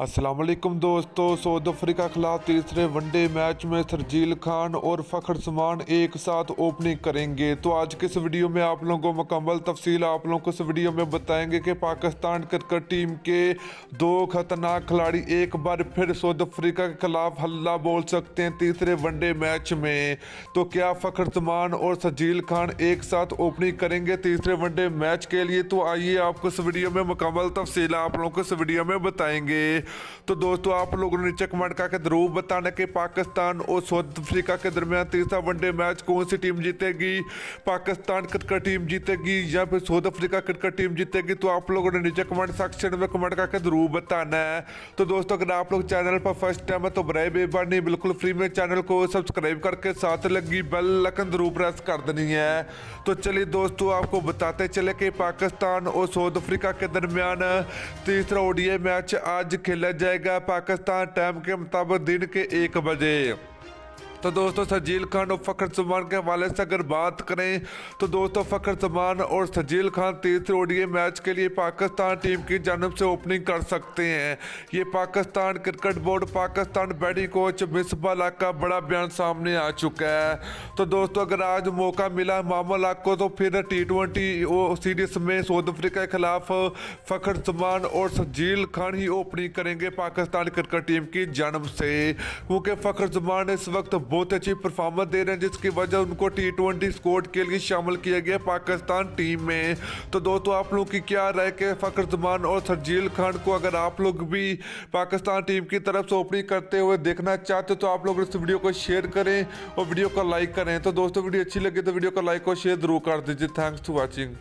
अस्सलाम वालेकुम दोस्तों। साउथ अफ्रीका के खिलाफ तीसरे वनडे मैच में शर्जील खान और फ़खर जमान एक साथ ओपनिंग करेंगे। तो आज के इस वीडियो में आप लोगों को मुकम्मल तफसील आप लोगों को इस वीडियो में बताएंगे कि पाकिस्तान क्रिकेट टीम के दो खतरनाक खिलाड़ी एक बार फिर साउथ अफ्रीका के खिलाफ हल्ला बोल सकते हैं तीसरे वनडे मैच में। तो क्या फ़खर जमान और शर्जील खान एक साथ ओपनिंग करेंगे तीसरे वनडे मैच के लिए? तो आइए आपको इस वीडियो में मुकम्मल तफसील आप लोगों को इस वीडियो में बताएंगे। तो दोस्तों आप लोगों ने नीचे कमेंट करके जरूर बताना कि पाकिस्तान और साउथ अफ्रीका के दरमियान तीसरा वनडे मैच कौन सी टीम जीतेगी, पाकिस्तान क्रिकेट टीम जीतेगी या फिर साउथ अफ्रीका क्रिकेट टीम जीतेगी? तो आप लोगों ने नीचे कमेंट सेक्शन में कमेंट करके जरूर बताना है। तो दोस्तों अगर आप लोग चैनल पर फर्स्ट टाइम है तो बराए मेहरबानी बिल्कुल फ्री में चैनल को सब्सक्राइब करके साथ लगी बेल आइकन जरूर प्रेस कर देनी है। तो चलिए दोस्तों आपको बताते चले कि पाकिस्तान और साउथ अफ्रीका के दरमियान तीसरा ओडीआई मैच आज खेला जाएगा पाकिस्तान टाइम के मुताबिक दिन के 1 बजे। तो दोस्तों शर्जील खान और फ़खर जमान के हवाले से अगर बात करें तो दोस्तों फ़खर जमान और शर्जील खान तीसरे ओडीआई मैच के लिए पाकिस्तान टीम की जानब से ओपनिंग कर सकते हैं। ये Pakistan cricket board Pakistan batting coach Misbah हक का बड़ा बयान सामने आ चुका है। तो दोस्तों अगर आज मौका मिला मोहम्मद हक को तो फिर T20 सीरीज में साउथ अफ्रीका के खिलाफ फ़खर जमान और शर्जील खान ही ओपनिंग करेंगे पाकिस्तान क्रिकेट टीम की जानब से, क्योंकि फ़खर जमान इस वक्त बहुत अच्छी परफॉर्मेंस दे रहे हैं जिसकी वजह उनको T20 स्क्वाड के लिए शामिल किया गया पाकिस्तान टीम में। तो दोस्तों आप लोग की क्या राय कि फ़खर जमान और शर्जील खान को अगर आप लोग भी पाकिस्तान टीम की तरफ से ओपनिंग करते हुए देखना चाहते हो तो आप लोग इस वीडियो को शेयर करें और वीडियो को लाइक करें। तो दोस्तों वीडियो अच्छी लगी तो वीडियो को लाइक और शेयर जरूर कर दीजिए। Thanks for watching.